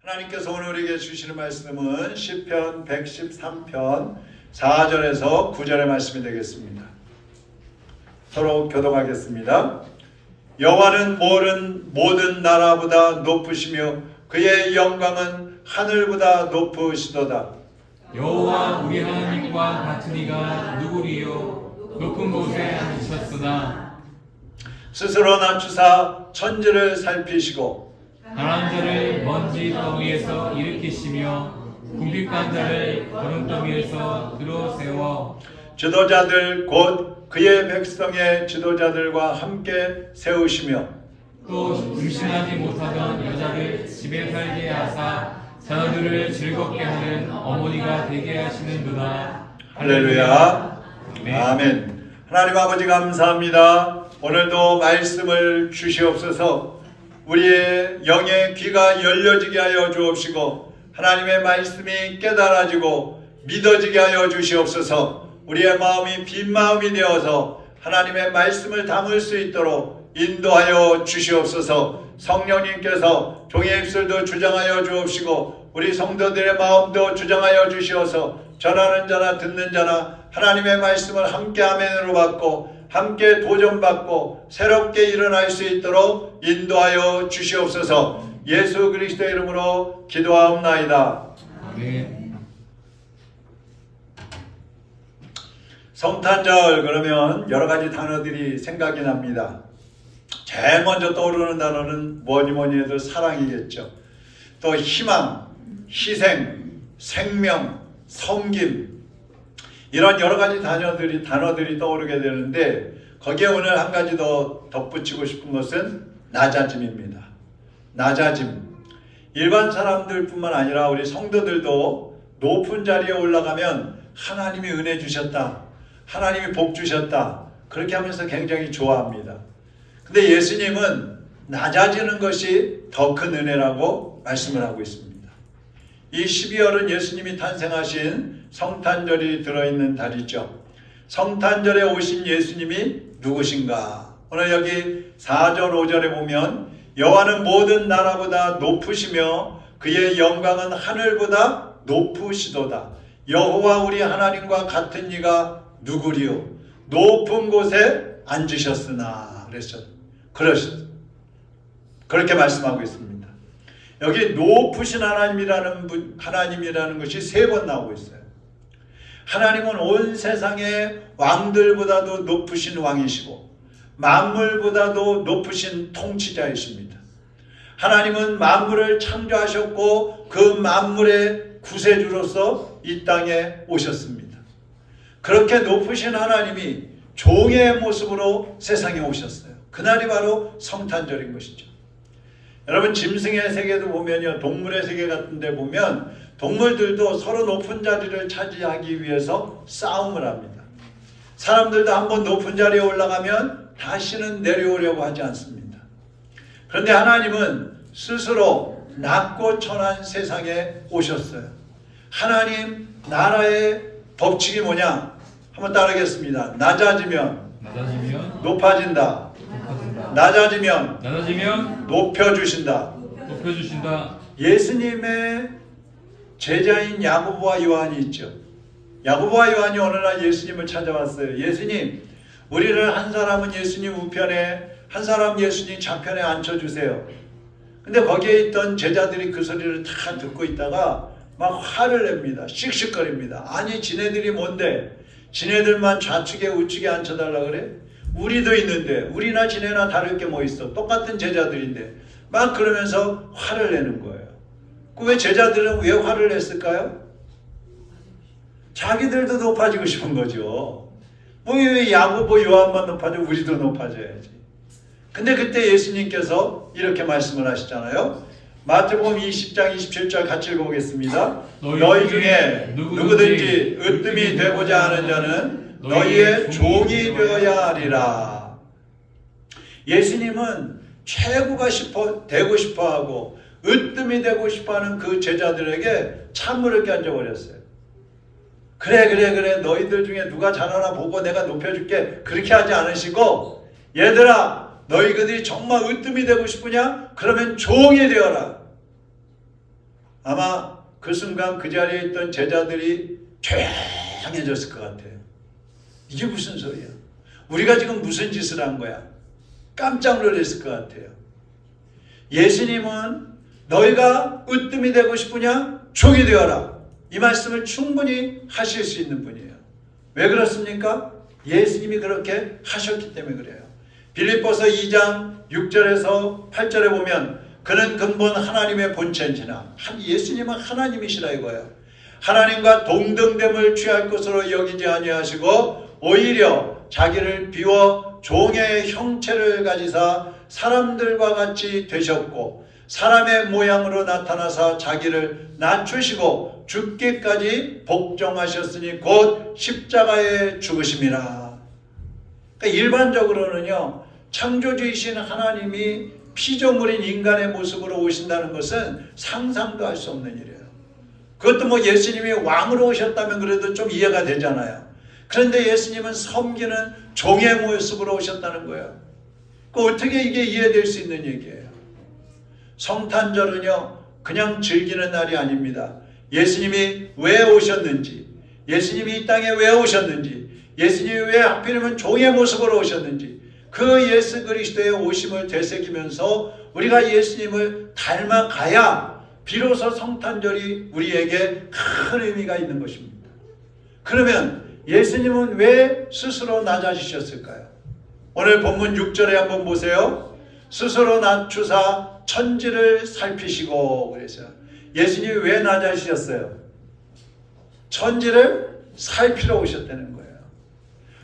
하나님께서 오늘 우리에게 주시는 말씀은 시편 113편 4절에서 9절의 말씀이 되겠습니다. 서로 교독하겠습니다. 여호와는 모든 나라보다 높으시며 그의 영광은 하늘보다 높으시도다. 여호와 우리 하나님과 같은 이가 누구리요? 높은 곳에 앉으셨으나 스스로 낮추사 천지를 살피시고 가난한 자를 먼지 더미에서 일으키시며 궁핍한 자를 거름더미에서 들어세워 지도자들 곧 그의 백성의 지도자들과 함께 세우시며 또 임신하지 못하던 여자를 집에 살게 하사 자녀들을 즐겁게 하는 어머니가 되게 하시는도다. 할렐루야. 아멘. 하나님 아버지 감사합니다. 오늘도 말씀을 주시옵소서. 우리의 영의 귀가 열려지게 하여 주옵시고 하나님의 말씀이 깨달아지고 믿어지게 하여 주시옵소서. 우리의 마음이 빈 마음이 되어서 하나님의 말씀을 담을 수 있도록 인도하여 주시옵소서. 성령님께서 종의 입술도 주장하여 주옵시고 우리 성도들의 마음도 주장하여 주시어서 전하는 자나 듣는 자나 하나님의 말씀을 함께 아멘으로 받고 함께 도전받고 새롭게 일어날 수 있도록 인도하여 주시옵소서. 예수 그리스도의 이름으로 기도하옵나이다. 아멘. 성탄절 그러면 여러 가지 단어들이 생각이 납니다. 제일 먼저 떠오르는 단어는 뭐니 해도 사랑이겠죠. 또 희망, 희생, 생명, 섬김 이런 여러 가지 단어들이 떠오르게 되는데 거기에 오늘 한 가지 더 덧붙이고 싶은 것은 낮아짐입니다. 낮아짐. 일반 사람들 뿐만 아니라 우리 성도들도 높은 자리에 올라가면 하나님이 은혜 주셨다. 하나님이 복 주셨다. 그렇게 하면서 굉장히 좋아합니다. 근데 예수님은 낮아지는 것이 더 큰 은혜라고 말씀을 하고 있습니다. 이 12월은 예수님이 탄생하신 성탄절이 들어있는 달이죠. 성탄절에 오신 예수님이 누구신가? 오늘 여기 4절 5절에 보면 여호와는 모든 나라보다 높으시며 그의 영광은 하늘보다 높으시도다. 여호와 우리 하나님과 같은 이가 누구리요? 높은 곳에 앉으셨으나 그렇게 말씀하고 있습니다. 여기 높으신 하나님이라는 것이 3번 나오고 있어요. 하나님은 온 세상의 왕들보다도 높으신 왕이시고 만물보다도 높으신 통치자이십니다. 하나님은 만물을 창조하셨고 그 만물의 구세주로서 이 땅에 오셨습니다. 그렇게 높으신 하나님이 종의 모습으로 세상에 오셨어요. 그날이 바로 성탄절인 것이죠. 여러분 짐승의 세계도 보면요, 동물의 세계 같은 데 보면 동물들도 서로 높은 자리를 차지하기 위해서 싸움을 합니다. 사람들도 한번 높은 자리에 올라가면 다시는 내려오려고 하지 않습니다. 그런데 하나님은 스스로 낮고 천한 세상에 오셨어요. 하나님 나라의 법칙이 뭐냐? 한번 따르겠습니다. 낮아지면 높아진다. 낮아지면 높여주신다. 예수님의 제자인 야고보와 요한이 있죠. 야고보와 요한이 어느 날 예수님을 찾아왔어요. 예수님, 우리를 한 사람은 예수님 우편에, 한 사람 예수님 좌편에 앉혀주세요. 근데 거기에 있던 제자들이 그 소리를 다 듣고 있다가 막 화를 냅니다. 씩씩거립니다. 아니 지네들이 뭔데? 지네들만 좌측에 우측에 앉혀달라 그래? 우리도 있는데 우리나 지네나 다를 게 뭐 있어? 똑같은 제자들인데 막 그러면서 화를 내는 거예요. 왜 제자들은 왜 화를 냈을까요? 자기들도 높아지고 싶은 거죠. 뭐 왜 야고보 요한만 높아져? 우리도 높아져야지. 근데 그때 예수님께서 이렇게 말씀을 하시잖아요. 마태복음 20장 27절 같이 읽어보겠습니다. 너희 중에 누구든지 으뜸이 되고자 하는 자는 너희의 종이 되어야 하리라. 예수님은 최고가 되고 싶어하고 으뜸이 되고 싶어하는 그 제자들에게 찬물을 끼얹어버렸어요. 그래 너희들 중에 누가 잘하나 보고 내가 높여줄게. 그렇게 하지 않으시고 얘들아 너희들이 정말 으뜸이 되고 싶으냐? 그러면 종이 되어라. 아마 그 순간 그 자리에 있던 제자들이 조용해졌을 것 같아요. 이게 무슨 소리야? 우리가 지금 무슨 짓을 한 거야? 깜짝 놀랐을 것 같아요. 예수님은 너희가 으뜸이 되고 싶으냐? 종이 되어라. 이 말씀을 충분히 하실 수 있는 분이에요. 왜 그렇습니까? 예수님이 그렇게 하셨기 때문에 그래요. 빌립보서 2장 6절에서 8절에 보면 그는 근본 하나님의 본체인지나 예수님은 하나님이시라 이거예요. 하나님과 동등됨을 취할 것으로 여기지 아니하시고 오히려 자기를 비워 종의 형체를 가지사 사람들과 같이 되셨고 사람의 모양으로 나타나사 자기를 낮추시고 죽기까지 복종하셨으니 곧 십자가에 죽으심이라. 그러니까 일반적으로는요, 창조주이신 하나님이 피조물인 인간의 모습으로 오신다는 것은 상상도 할 수 없는 일이에요. 그것도 뭐 예수님이 왕으로 오셨다면 그래도 좀 이해가 되잖아요. 그런데 예수님은 섬기는 종의 모습으로 오셨다는 거예요. 그 어떻게 이게 이해될 수 있는 얘기예요? 성탄절은요, 그냥 즐기는 날이 아닙니다. 예수님이 왜 오셨는지, 예수님이 이 땅에 왜 오셨는지, 예수님이 왜 하필이면 종의 모습으로 오셨는지, 그 예수 그리스도의 오심을 되새기면서 우리가 예수님을 닮아가야 비로소 성탄절이 우리에게 큰 의미가 있는 것입니다. 그러면 예수님은 왜 스스로 낮아지셨을까요? 오늘 본문 6절에 한번 보세요. 스스로 낮추사 천지를 살피시고 그래서 예수님이 왜 낮아지셨어요? 천지를 살피러 오셨다는 거예요.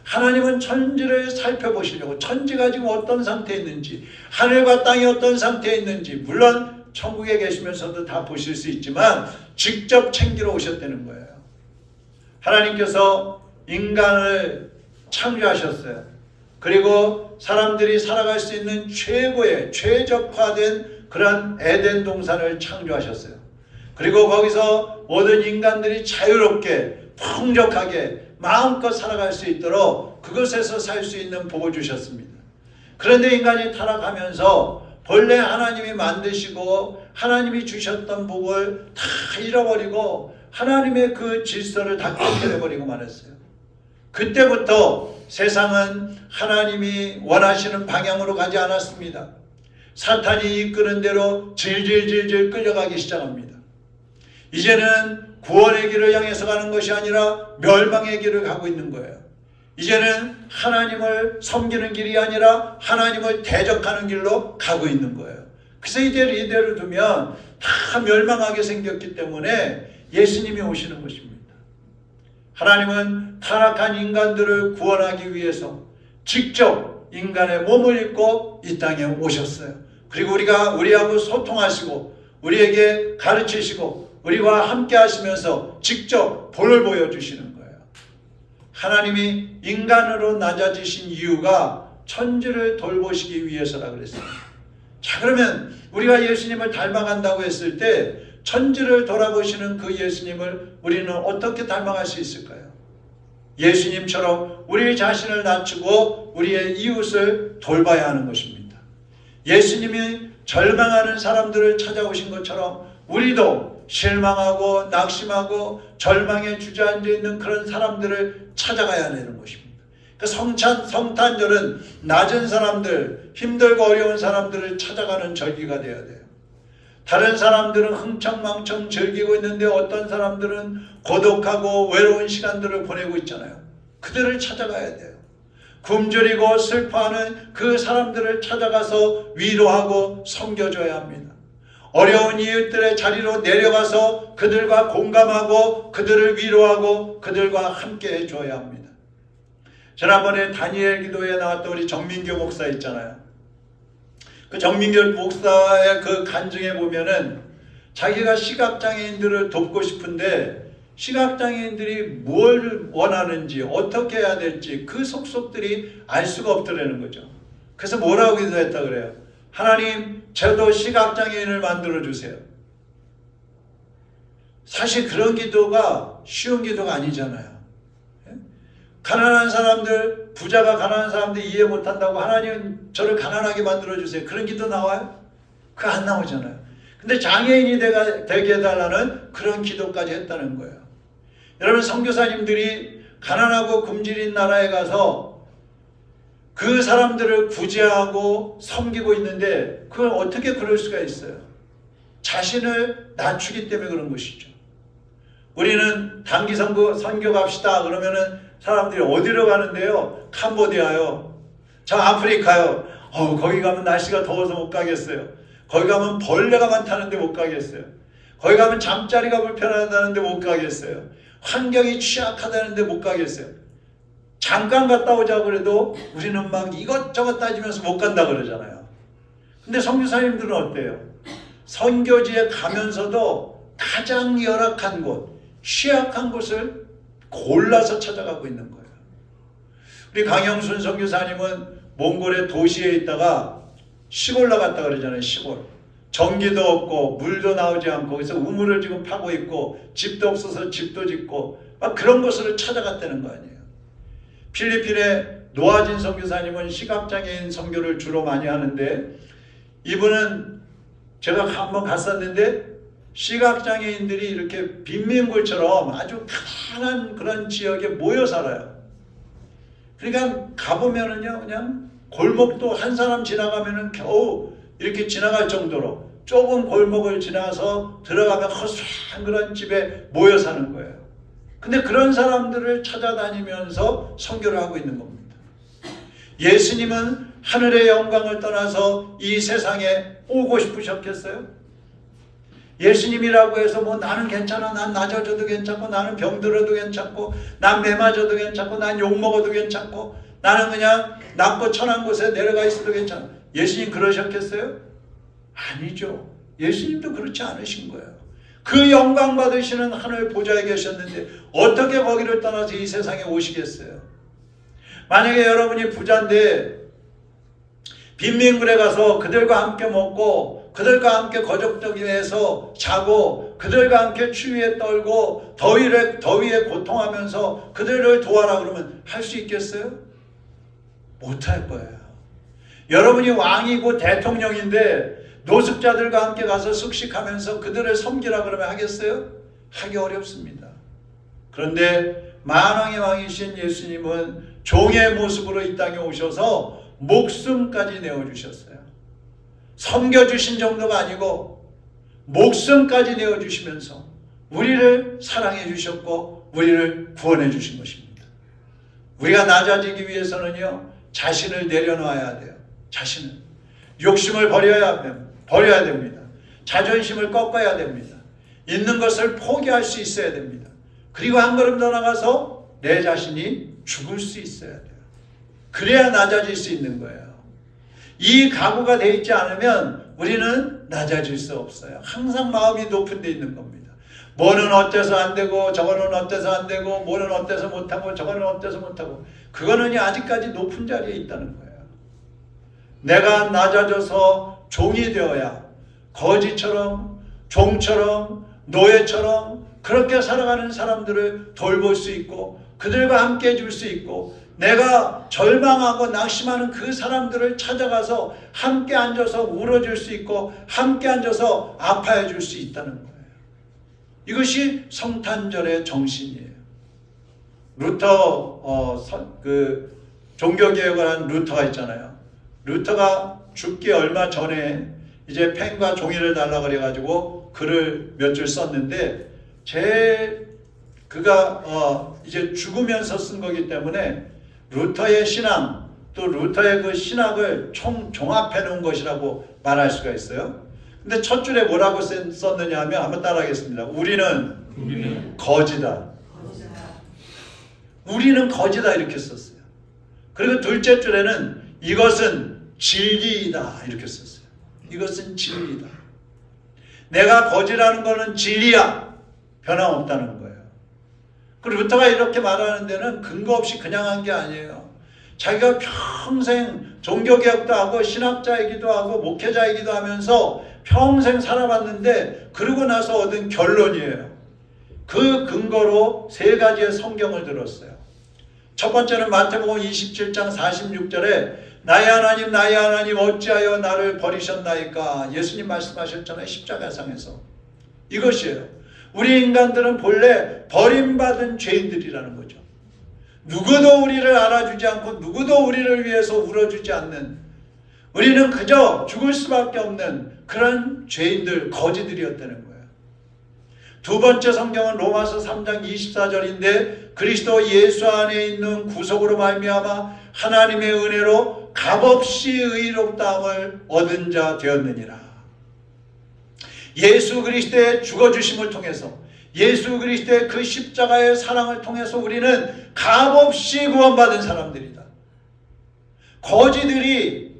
하나님은 천지를 살펴보시려고, 천지가 지금 어떤 상태에 있는지, 하늘과 땅이 어떤 상태에 있는지, 물론 천국에 계시면서도 다 보실 수 있지만 직접 챙기러 오셨다는 거예요. 하나님께서 인간을 창조하셨어요. 그리고 사람들이 살아갈 수 있는 최고의 최적화된 그런 에덴 동산을 창조하셨어요. 그리고 거기서 모든 인간들이 자유롭게 풍족하게 마음껏 살아갈 수 있도록 그것에서 살 수 있는 복을 주셨습니다. 그런데 인간이 타락하면서 본래 하나님이 만드시고 하나님이 주셨던 복을 다 잃어버리고 하나님의 그 질서를 다 깨뜨려버리고 말았어요. 그때부터 세상은 하나님이 원하시는 방향으로 가지 않았습니다. 사탄이 이끄는 대로 질질질질 끌려가기 시작합니다. 이제는 구원의 길을 향해서 가는 것이 아니라 멸망의 길을 가고 있는 거예요. 이제는 하나님을 섬기는 길이 아니라 하나님을 대적하는 길로 가고 있는 거예요. 그래서 이대로 두면 다 멸망하게 생겼기 때문에 예수님이 오시는 것입니다. 하나님은 타락한 인간들을 구원하기 위해서 직접 인간의 몸을 입고 이 땅에 오셨어요. 그리고 우리하고 소통하시고 우리에게 가르치시고 우리와 함께 하시면서 직접 본을 보여주시는 거예요. 하나님이 인간으로 낮아지신 이유가 천지를 돌보시기 위해서라 그랬어요. 자, 그러면 우리가 예수님을 닮아간다고 했을 때 천지를 돌아보시는 그 예수님을 우리는 어떻게 닮아갈 수 있을까요? 예수님처럼 우리 자신을 낮추고 우리의 이웃을 돌봐야 하는 것입니다. 예수님이 절망하는 사람들을 찾아오신 것처럼 우리도 실망하고 낙심하고 절망에 주저앉아 있는 그런 사람들을 찾아가야 되는 것입니다. 성탄절은 낮은 사람들, 힘들고 어려운 사람들을 찾아가는 절기가 되어야 돼요. 다른 사람들은 흥청망청 즐기고 있는데 어떤 사람들은 고독하고 외로운 시간들을 보내고 있잖아요. 그들을 찾아가야 돼요. 굶주리고 슬퍼하는 그 사람들을 찾아가서 위로하고 섬겨줘야 합니다. 어려운 이웃들의 자리로 내려가서 그들과 공감하고 그들을 위로하고 그들과 함께 해줘야 합니다. 지난번에 다니엘 기도에 나왔던 우리 정민교 목사 있잖아요. 그 정민교 목사의 그 간증에 보면은 자기가 시각장애인들을 돕고 싶은데 시각장애인들이 뭘 원하는지 어떻게 해야 될지 그 속속들이 알 수가 없더라는 거죠. 그래서 뭐라고 기도했다 그래요? 하나님, 저도 시각장애인을 만들어 주세요. 사실 그런 기도가 쉬운 기도가 아니잖아요. 가난한 사람들, 부자가 가난한 사람들 이해 못한다고 하나님 저를 가난하게 만들어 주세요. 그런 기도 나와요? 그거 안 나오잖아요. 근데 장애인이 되게 해달라는 그런 기도까지 했다는 거예요. 여러분, 선교사님들이 가난하고 굶주린 나라에 가서 그 사람들을 구제하고 섬기고 있는데 그걸 어떻게 그럴 수가 있어요? 자신을 낮추기 때문에 그런 것이죠. 우리는 단기 선교 갑시다 그러면은 사람들이 어디로 가는데요? 캄보디아요. 저 아프리카요. 거기 가면 날씨가 더워서 못 가겠어요. 거기 가면 벌레가 많다는데 못 가겠어요. 거기 가면 잠자리가 불편하다는데 못 가겠어요. 환경이 취약하다는데 못 가겠어요. 잠깐 갔다 오자고 그래도 우리는 막 이것저것 따지면서 못 간다 그러잖아요. 근데 선교사님들은 어때요? 선교지에 가면서도 가장 열악한 곳, 취약한 곳을 골라서 찾아가고 있는 거예요. 우리 강영순 선교사님은 몽골의 도시에 있다가 시골 나갔다 그러잖아요. 시골. 전기도 없고 물도 나오지 않고 거기서 우물을 지금 파고 있고 집도 없어서 집도 짓고 막 그런 곳을 찾아갔다는 거 아니에요. 필리핀의 노아진 선교사님은 시각장애인 선교를 주로 많이 하는데 이분은 제가 한번 갔었는데 시각장애인들이 이렇게 빈민굴처럼 아주 가난한 그런 지역에 모여 살아요. 그러니까 가보면은요, 그냥 골목도 한 사람 지나가면은 겨우 이렇게 지나갈 정도로 좁은 골목을 지나서 들어가면 허술한 그런 집에 모여 사는 거예요. 근데 그런 사람들을 찾아다니면서 선교를 하고 있는 겁니다. 예수님은 하늘의 영광을 떠나서 이 세상에 오고 싶으셨겠어요? 예수님이라고 해서 뭐 나는 괜찮아, 난 낮아져도 괜찮고, 나는 병들어도 괜찮고, 난 매 맞아도 괜찮고, 난 욕먹어도 괜찮고, 나는 그냥 낮고 천한 곳에 내려가 있어도 괜찮아. 예수님 그러셨겠어요? 아니죠. 예수님도 그렇지 않으신 거예요. 그 영광 받으시는 하늘 보좌에 계셨는데 어떻게 거기를 떠나서 이 세상에 오시겠어요? 만약에 여러분이 부자인데 빈민굴에 가서 그들과 함께 먹고 그들과 함께 거적더기에서 자고 그들과 함께 추위에 떨고 더위에 고통하면서 그들을 도와라 그러면 할 수 있겠어요? 못할 거예요. 여러분이 왕이고 대통령인데 노숙자들과 함께 가서 숙식하면서 그들을 섬기라 그러면 하겠어요? 하기 어렵습니다. 그런데 만왕의 왕이신 예수님은 종의 모습으로 이 땅에 오셔서 목숨까지 내어주셨어요. 섬겨주신 정도가 아니고 목숨까지 내어주시면서 우리를 사랑해 주셨고 우리를 구원해 주신 것입니다. 우리가 낮아지기 위해서는요, 자신을 내려놔야 돼요. 자신을. 욕심을 버려야 됩니다. 자존심을 꺾어야 됩니다. 있는 것을 포기할 수 있어야 됩니다. 그리고 한 걸음 더 나가서 내 자신이 죽을 수 있어야 돼요. 그래야 낮아질 수 있는 거예요. 이 각오가 되어 있지 않으면 우리는 낮아질 수 없어요. 항상 마음이 높은 데 있는 겁니다. 뭐는 어때서 안 되고 저거는 어때서 안 되고 뭐는 어때서 못하고 저거는 어때서 못하고 그거는 아직까지 높은 자리에 있다는 거예요. 내가 낮아져서 종이 되어야 거지처럼 종처럼 노예처럼 그렇게 살아가는 사람들을 돌볼 수 있고 그들과 함께 해줄 수 있고 내가 절망하고 낙심하는 그 사람들을 찾아가서 함께 앉아서 울어줄 수 있고 함께 앉아서 아파해 줄 수 있다는 거예요. 이것이 성탄절의 정신이에요. 루터 종교개혁을 한 루터가 있잖아요. 루터가 죽기 얼마 전에 이제 펜과 종이를 달라 그래가지고 글을 몇 줄 썼는데 그가 이제 죽으면서 쓴 거기 때문에 루터의 신앙 또 루터의 그 신학을 종합해 놓은 것이라고 말할 수가 있어요. 근데 첫 줄에 뭐라고 썼느냐 하면 한번 따라하겠습니다. 우리는 거지다. 우리는 거지다 이렇게 썼어요. 그리고 둘째 줄에는 이것은 진리이다 이렇게 썼어요. 이것은 진리다. 내가 거지라는 것은 진리야. 변함없다는 거예요. 그 루터가 이렇게 말하는 데는 근거 없이 그냥 한 게 아니에요. 자기가 평생 종교개혁도 하고 신학자이기도 하고 목회자이기도 하면서 평생 살아봤는데 그러고 나서 얻은 결론이에요. 그 근거로 세 가지의 성경을 들었어요. 첫 번째는 마태복음 27장 46절에 나의 하나님 어찌하여 나를 버리셨나이까. 예수님 말씀하셨잖아요, 십자가상에서. 이것이에요. 우리 인간들은 본래 버림받은 죄인들이라는 거죠. 누구도 우리를 알아주지 않고 누구도 우리를 위해서 울어주지 않는, 우리는 그저 죽을 수밖에 없는 그런 죄인들, 거지들이었다는 거예요. 두 번째 성경은 로마서 3장 24절인데 그리스도 예수 안에 있는 구속으로 말미암아 하나님의 은혜로 값없이 의롭다함을 얻은 자 되었느니라. 예수 그리스도의 죽어주심을 통해서, 예수 그리스도의 그 십자가의 사랑을 통해서 우리는 값없이 구원받은 사람들이다. 거지들이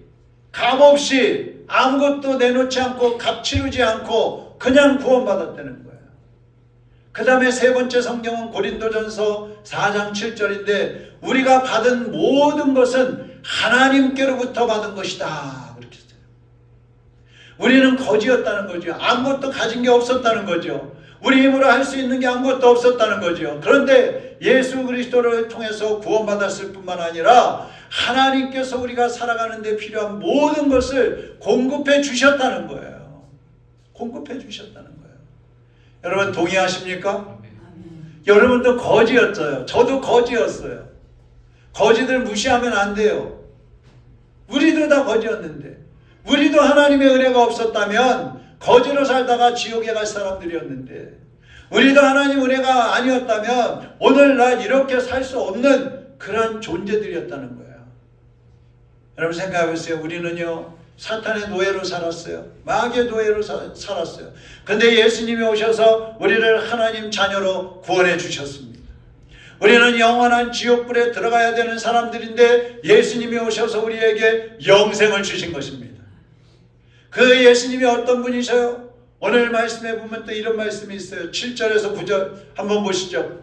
값없이 아무것도 내놓지 않고 값 치르지 않고 그냥 구원받았다는 거예요. 그 다음에 세 번째 성경은 고린도전서 4장 7절인데 우리가 받은 모든 것은 하나님께로부터 받은 것이다. 그렇게 했어요. 우리는 거지였다는 거죠. 아무것도 가진 게 없었다는 거죠. 우리 힘으로 할 수 있는 게 아무것도 없었다는 거죠. 그런데 예수 그리스도를 통해서 구원받았을 뿐만 아니라 하나님께서 우리가 살아가는 데 필요한 모든 것을 공급해 주셨다는 거예요. 공급해 주셨다는 거예요. 여러분 동의하십니까? 여러분도 거지였어요. 저도 거지였어요. 거지들 무시하면 안 돼요. 우리도 다 거지였는데, 우리도 하나님의 은혜가 없었다면 거지로 살다가 지옥에 갈 사람들이었는데, 우리도 하나님 은혜가 아니었다면 오늘날 이렇게 살 수 없는 그런 존재들이었다는 거예요. 여러분 생각해 보세요. 우리는요 사탄의 노예로 살았어요. 마귀의 노예로 살았어요. 근데 예수님이 오셔서 우리를 하나님 자녀로 구원해 주셨습니다. 우리는 영원한 지옥불에 들어가야 되는 사람들인데 예수님이 오셔서 우리에게 영생을 주신 것입니다. 그 예수님이 어떤 분이셔요? 오늘 말씀에 보면 또 이런 말씀이 있어요. 7절에서 9절 한번 보시죠.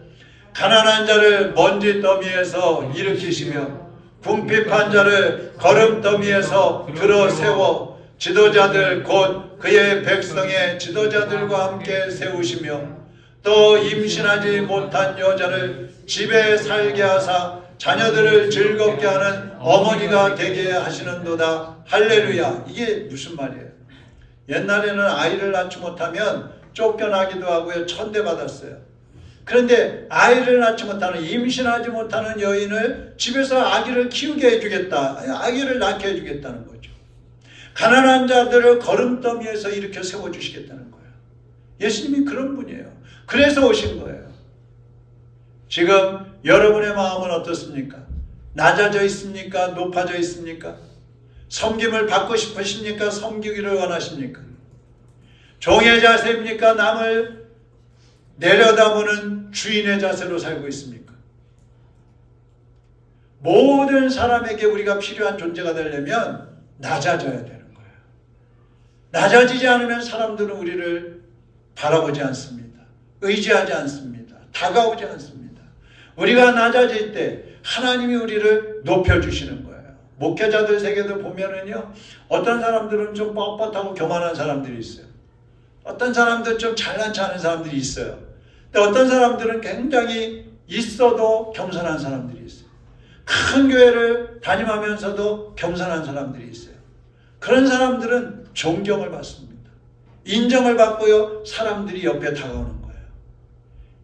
가난한 자를 먼지 더미에서 일으키시며 궁핍한 자를 거름더미에서 들어 세워 지도자들 곧 그의 백성의 지도자들과 함께 세우시며 또 임신하지 못한 여자를 집에 살게 하사 자녀들을 즐겁게 하는 어머니가 되게 하시는도다. 할렐루야. 이게 무슨 말이에요? 옛날에는 아이를 낳지 못하면 쫓겨나기도 하고요, 천대받았어요. 그런데 아이를 낳지 못하는, 임신하지 못하는 여인을 집에서 아기를 키우게 해주겠다, 아기를 낳게 해주겠다는 거죠. 가난한 자들을 거름더미에서 일으켜 세워주시겠다는 거예요. 예수님이 그런 분이에요. 그래서 오신 거예요. 지금 여러분의 마음은 어떻습니까? 낮아져 있습니까? 높아져 있습니까? 섬김을 받고 싶으십니까? 섬기기를 원하십니까? 종의 자세입니까? 남을 내려다보는 주인의 자세로 살고 있습니까? 모든 사람에게 우리가 필요한 존재가 되려면 낮아져야 되는 거예요. 낮아지지 않으면 사람들은 우리를 바라보지 않습니다. 의지하지 않습니다. 다가오지 않습니다. 우리가 낮아질 때 하나님이 우리를 높여주시는 거예요. 목회자들 세계도 보면은요, 어떤 사람들은 좀 뻣뻣하고 교만한 사람들이 있어요. 어떤 사람들은 좀 잘난 체 하는 사람들이 있어요. 근데 어떤 사람들은 굉장히 있어도 겸손한 사람들이 있어요. 큰 교회를 다ним하면서도 겸손한 사람들이 있어요. 그런 사람들은 존경을 받습니다. 인정을 받고요, 사람들이 옆에 다가오는 거예요.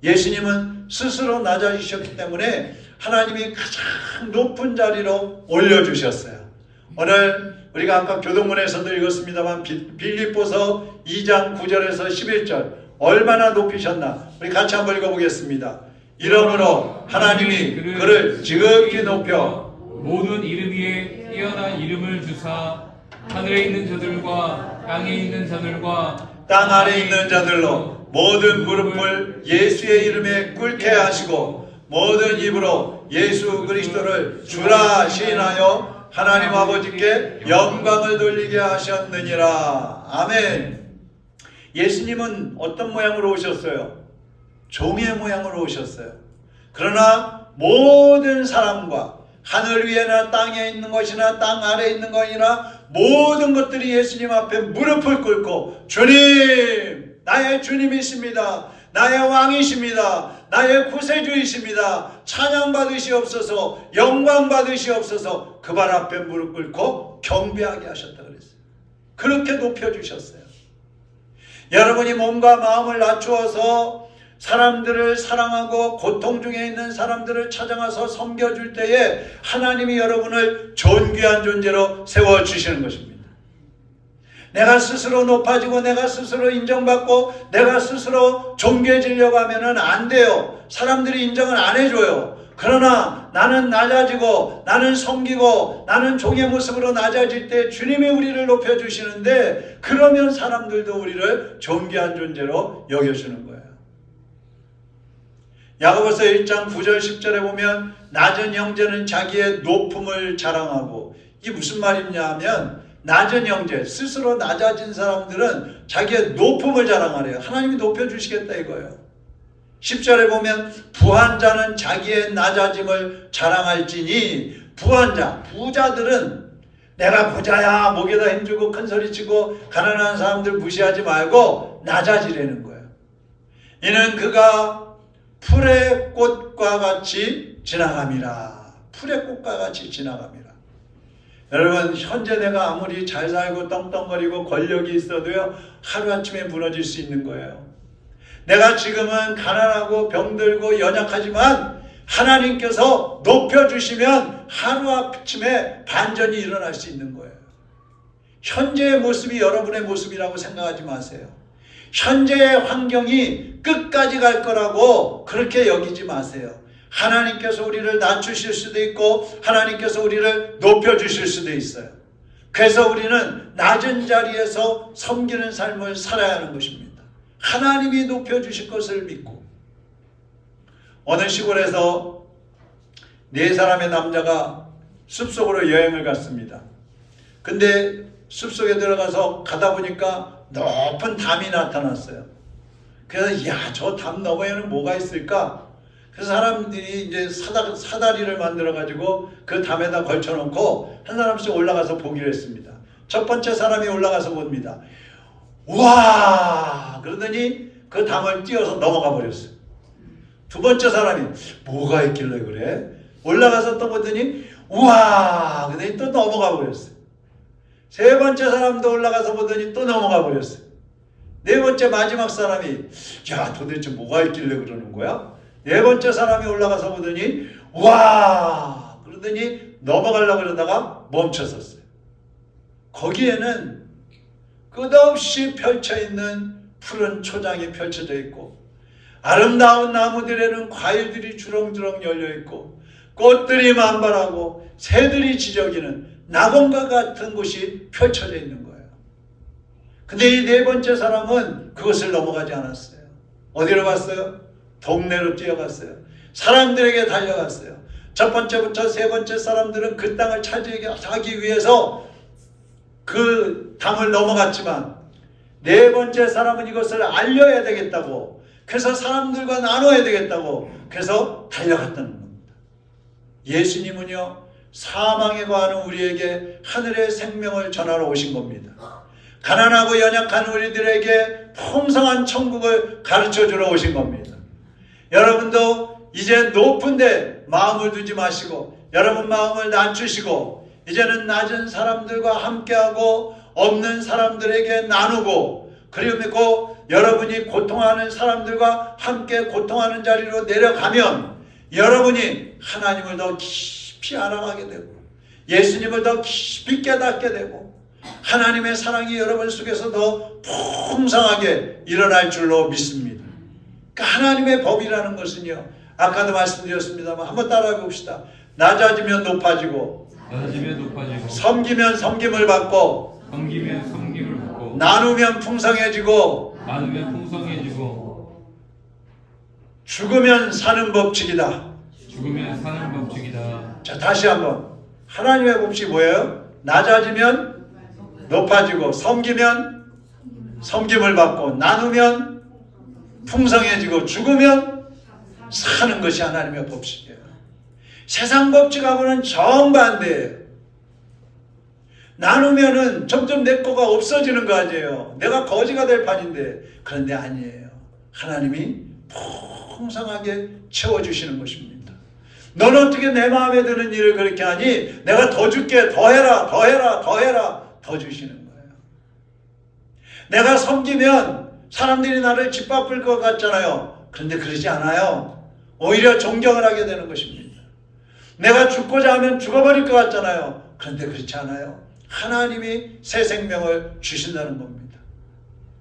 예수님은 스스로 낮아지셨기 때문에 하나님이 가장 높은 자리로 올려주셨어요. 오늘 우리가 아까 교동문에서도 읽었습니다만 빌립보서 2장 9절에서 11절 얼마나 높이셨나 우리 같이 한번 읽어보겠습니다. 이러므로 하나님이 그를 지극히 높여 모든 이름 위에 뛰어난 이름을 주사 하늘에 있는 자들과 땅에 있는 자들과 땅 아래 있는 자들로 모든 무릎을 예수의 이름에 꿇게 하시고 모든 입으로 예수 그리스도를 주라 시인하여 하나님 아버지께 영광을 돌리게 하셨느니라. 아멘. 예수님은 어떤 모양으로 오셨어요? 종의 모양으로 오셨어요. 그러나 모든 사람과 하늘 위에나 땅에 있는 것이나 땅 아래에 있는 것이나 모든 것들이 예수님 앞에 무릎을 꿇고 주님, 나의 주님이십니다. 나의 왕이십니다. 나의 구세주이십니다. 찬양 받으시옵소서, 영광 받으시옵소서. 그 발 앞에 무릎 꿇고 경배하게 하셨다 그랬어요. 그렇게 높여주셨어요. 여러분이 몸과 마음을 낮추어서 사람들을 사랑하고 고통 중에 있는 사람들을 찾아가서 섬겨줄 때에 하나님이 여러분을 존귀한 존재로 세워주시는 것입니다. 내가 스스로 높아지고 내가 스스로 인정받고 내가 스스로 존귀해지려고 하면 안 돼요. 사람들이 인정을 안 해줘요. 그러나 나는 낮아지고 나는 섬기고 나는 종의 모습으로 낮아질 때 주님이 우리를 높여주시는데, 그러면 사람들도 우리를 존귀한 존재로 여겨주는 거예요. 야고보서 1장 9절 10절에 보면 낮은 형제는 자기의 높음을 자랑하고, 이게 무슨 말이냐 하면 낮은 형제, 스스로 낮아진 사람들은 자기의 높음을 자랑하래요. 하나님이 높여주시겠다 이거예요. 10절에 보면 부한 자는 자기의 낮아짐을 자랑할지니, 부한 자, 부자들은 내가 부자야 목에다 힘주고 큰소리치고 가난한 사람들 무시하지 말고 낮아지라는 거예요. 이는 그가 풀의 꽃과 같이 지나감이라. 풀의 꽃과 같이 지나감이라. 여러분, 현재 내가 아무리 잘 살고 떵떵거리고 권력이 있어도요, 하루아침에 무너질 수 있는 거예요. 내가 지금은 가난하고 병들고 연약하지만 하나님께서 높여주시면 하루아침에 반전이 일어날 수 있는 거예요. 현재의 모습이 여러분의 모습이라고 생각하지 마세요. 현재의 환경이 끝까지 갈 거라고 그렇게 여기지 마세요. 하나님께서 우리를 낮추실 수도 있고 하나님께서 우리를 높여주실 수도 있어요. 그래서 우리는 낮은 자리에서 섬기는 삶을 살아야 하는 것입니다. 하나님이 높여주실 것을 믿고. 어느 시골에서 4사람의 남자가 숲속으로 여행을 갔습니다. 근데 숲속에 들어가서 가다 보니까 높은 담이 나타났어요. 그래서 야, 저 담 너머에는 뭐가 있을까? 그래서 사람들이 이제 사다리를 만들어 가지고 그 담에다 걸쳐놓고 한 사람씩 올라가서 보기로 했습니다. 첫 번째 사람이 올라가서 봅니다. 와! 그러더니 그 담을 띄어서 넘어가 버렸어요. 두 번째 사람이 뭐가 있길래 그래? 올라가서 또 보더니 우와! 그러더니 또 넘어가 버렸어요. 세 번째 사람도 올라가서 보더니 또 넘어가 버렸어요. 네 번째 마지막 사람이 야, 도대체 뭐가 있길래 그러는 거야? 네 번째 사람이 올라가서 보더니 와! 그러더니 넘어가려고 그러다가 멈춰섰어요. 거기에는 끝없이 펼쳐있는 푸른 초장이 펼쳐져 있고, 아름다운 나무들에는 과일들이 주렁주렁 열려있고, 꽃들이 만발하고 새들이 지저귀는 낙원과 같은 곳이 펼쳐져 있는 거예요. 근데 이 네 번째 사람은 그것을 넘어가지 않았어요. 어디로 갔어요? 동네로 뛰어갔어요. 사람들에게 달려갔어요. 첫 번째부터 세 번째 사람들은 그 땅을 차지하기 위해서 그 담을 넘어갔지만, 네 번째 사람은 이것을 알려야 되겠다고, 그래서 사람들과 나눠야 되겠다고, 그래서 달려갔다는 겁니다. 예수님은요, 사망에 거하는 우리에게 하늘의 생명을 전하러 오신 겁니다. 가난하고 연약한 우리들에게 풍성한 천국을 가르쳐주러 오신 겁니다. 여러분도 이제 높은 데 마음을 두지 마시고 여러분 마음을 낮추시고 이제는 낮은 사람들과 함께하고 없는 사람들에게 나누고, 그리고 여러분이 고통하는 사람들과 함께 고통하는 자리로 내려가면 여러분이 하나님을 더 깊이 알아가게 되고 예수님을 더 깊이 깨닫게 되고 하나님의 사랑이 여러분 속에서 더 풍성하게 일어날 줄로 믿습니다. 그러니까 하나님의 법이라는 것은요, 아까도 말씀드렸습니다만 한번 따라해 봅시다. 낮아지면 높아지고, 섬기면 섬김을 받고, 나누면 풍성해지고, 죽으면 사는 법칙이다. 자, 다시 한번. 하나님의 법칙이 뭐예요? 낮아지면 높아지고, 섬기면 섬김을 받고, 나누면 풍성해지고, 죽으면 사는 것이 하나님의 법칙이에요. 세상 법칙하고는 정반대예요. 나누면은 점점 내 거가 없어지는 거 아니에요. 내가 거지가 될 판인데. 그런데 아니에요. 하나님이 풍성하게 채워주시는 것입니다. 너는 어떻게 내 마음에 드는 일을 그렇게 하니? 내가 더 줄게. 더 해라. 더 해라. 더 해라. 더 주시는 거예요. 내가 섬기면 사람들이 나를 짓밟을 것 같잖아요. 그런데 그러지 않아요. 오히려 존경을 하게 되는 것입니다. 내가 죽고자 하면 죽어버릴 것 같잖아요. 그런데 그렇지 않아요. 하나님이 새 생명을 주신다는 겁니다.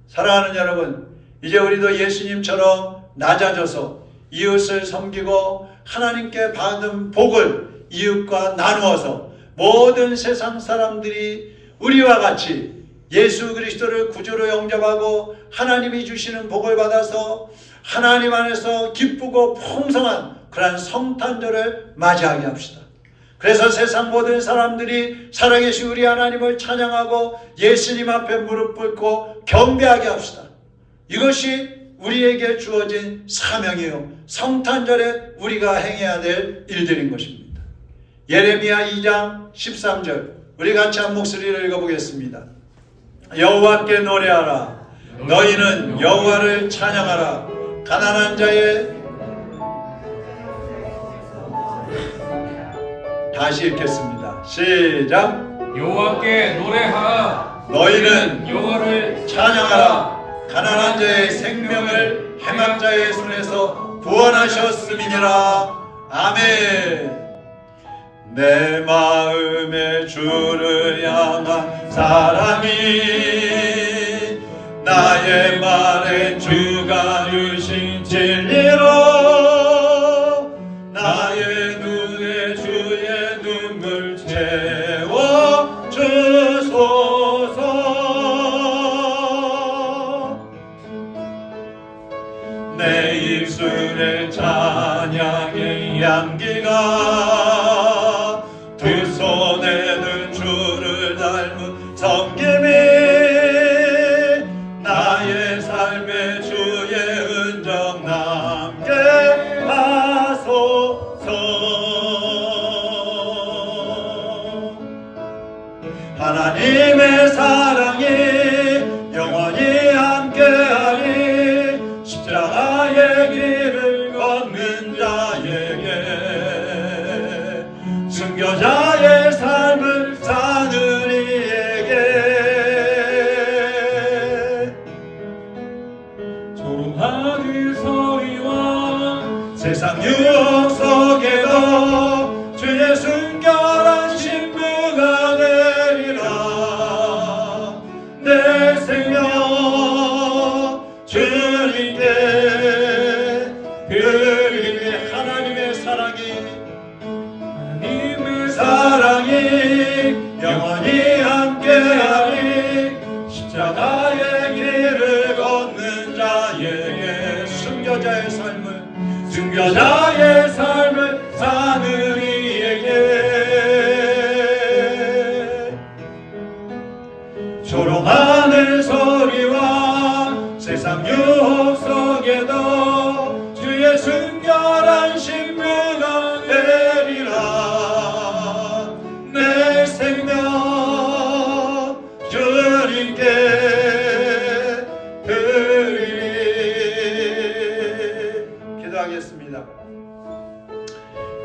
사랑하는 여러분, 이제 우리도 예수님처럼 낮아져서 이웃을 섬기고 하나님께 받은 복을 이웃과 나누어서 모든 세상 사람들이 우리와 같이 예수 그리스도를 구주로 영접하고 하나님이 주시는 복을 받아서 하나님 안에서 기쁘고 풍성한 그러한 성탄절을 맞이하게 합시다. 그래서 세상 모든 사람들이 살아계신 우리 하나님을 찬양하고 예수님 앞에 무릎 꿇고 경배하게 합시다. 이것이 우리에게 주어진 사명이요, 성탄절에 우리가 행해야 될 일들인 것입니다. 예레미야 2장 13절 우리 같이 한 목소리를 읽어보겠습니다. 여호와께 노래하라. 너희는 여호와를 찬양하라. 가난한 자의 다시 읽겠습니다. 시작. 여호와께 노래하라. 너희는 여호와를 찬양하라. 가난한 자의 생명을 해망자의 손에서 구원하셨음이니라. 아멘. 내 마음에 주를 향한 사랑이 나의 말에 주가 주신 진리로 나의 눈에 주의 눈물 채워 주소서. 내 입술에 찬양의 향기가 두 손에는 주를 닮은 섬김이 나의 삶에 주의 은정 남게 하소서. 하나님의 사랑이 영원히 함께하리. 십자가의 길을 걷는 자에게 순교자의 삶을 사는 이에게 조롱하는 소리와 세상 유혹 속에도 주의 순결한 신부가 되리라. 내 생명 주님께 드리리. 하나님의 사랑이 영원히 함께하리. 십자가의 길을 걷는 자에게 순교자의 삶을 사는 이에게 조롱하는 소리와 세상 유혹 속에도 주의 순결한 신부가 되리라. 내 생명 주님께 드리리. 기도하겠습니다.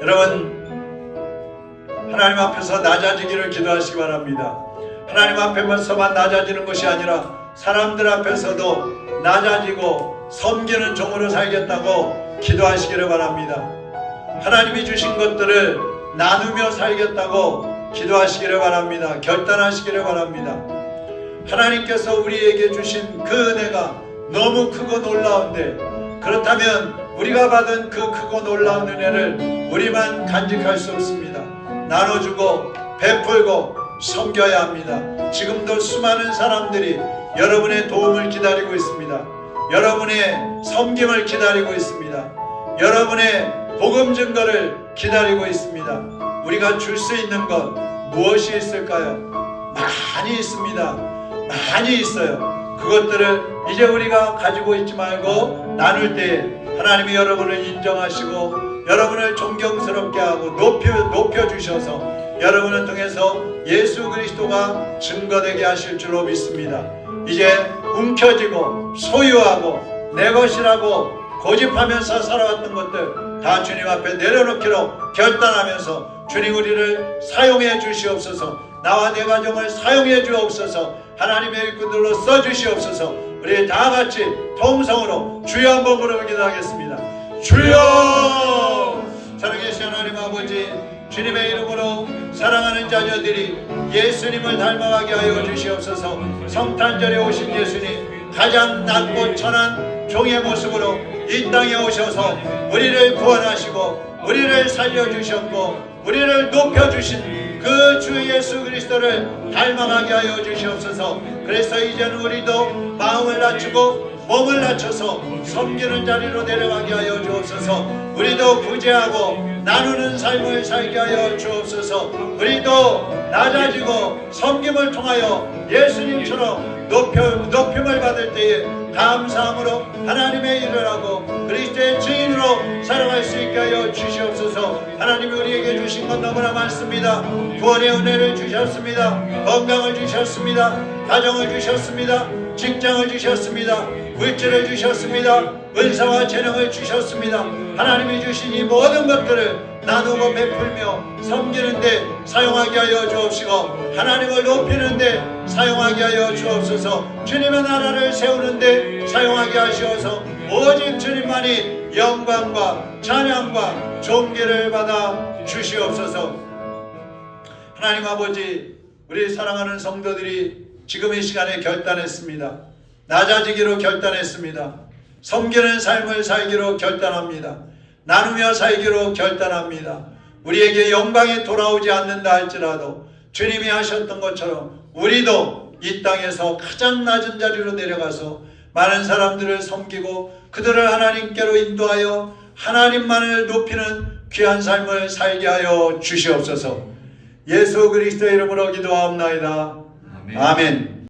여러분, 하나님 앞에서 낮아지기를 기도하시기 바랍니다. 하나님 앞에서만 낮아지는 것이 아니라 사람들 앞에서도 낮아지고 섬기는 종으로 살겠다고 기도하시기를 바랍니다. 하나님이 주신 것들을 나누며 살겠다고 기도하시기를 바랍니다. 결단하시기를 바랍니다. 하나님께서 우리에게 주신 그 은혜가 너무 크고 놀라운데, 그렇다면 우리가 받은 그 크고 놀라운 은혜를 우리만 간직할 수 없습니다. 나눠주고 베풀고 섬겨야 합니다. 지금도 수많은 사람들이 여러분의 도움을 기다리고 있습니다. 여러분의 섬김을 기다리고 있습니다. 여러분의 복음 증거를 기다리고 있습니다. 우리가 줄 수 있는 것 무엇이 있을까요? 많이 있습니다. 많이 있어요. 그것들을 이제 우리가 가지고 있지 말고 나눌 때 하나님이 여러분을 인정하시고 여러분을 존경스럽게 하고 높여주셔서 여러분을 통해서 예수 그리스도가 증거되게 하실 줄로 믿습니다. 이제 움켜쥐고 소유하고 내 것이라고 고집하면서 살아왔던 것들 다 주님 앞에 내려놓기로 결단하면서 주님 우리를 사용해 주시옵소서. 나와 내 가정을 사용해 주옵소서. 하나님의 일꾼들로 써주시옵소서. 우리 다 같이 통성으로 주여 한번 부르며 기도하겠습니다. 주여! 살아계신 하나님 아버지, 주님의 이름으로 사랑하는 자녀들이 예수님을 닮아가게 하여 주시옵소서. 성탄절에 오신 예수님, 가장 낮고 천한 종의 모습으로 이 땅에 오셔서 우리를 구원하시고 우리를 살려주셨고 우리를 높여주신 그 주 예수 그리스도를 닮아가게 하여 주시옵소서. 그래서 이제는 우리도 마음을 낮추고 몸을 낮춰서 섬기는 자리로 내려가게 하여 주옵소서. 우리도 구제하고 나누는 삶을 살게 하여 주옵소서. 우리도 낮아지고 섬김을 통하여 예수님처럼 높임을 받을 때에 감사함으로 하나님의 일을 하고 그리스도의 증인으로 살아갈 수 있게 하여 주시옵소서. 하나님이 우리에게 주신 건 너무나 많습니다. 구원의 은혜를 주셨습니다. 건강을 주셨습니다. 가정을 주셨습니다. 직장을 주셨습니다. 물질을 주셨습니다. 은사와 재능을 주셨습니다. 하나님이 주신 이 모든 것들을 나누고 베풀며 섬기는데 사용하게 하여 주옵시고 하나님을 높이는데 사용하게 하여 주옵소서. 주님의 나라를 세우는데 사용하게 하시어서 오직 주님만이 영광과 찬양과 존귀를 받아 주시옵소서. 하나님 아버지, 우리 사랑하는 성도들이 지금 이 시간에 결단했습니다. 낮아지기로 결단했습니다. 섬기는 삶을 살기로 결단합니다. 나누며 살기로 결단합니다. 우리에게 영광이 돌아오지 않는다 할지라도 주님이 하셨던 것처럼 우리도 이 땅에서 가장 낮은 자리로 내려가서 많은 사람들을 섬기고 그들을 하나님께로 인도하여 하나님만을 높이는 귀한 삶을 살게 하여 주시옵소서. 예수 그리스도의 이름으로 기도하옵나이다. 아멘.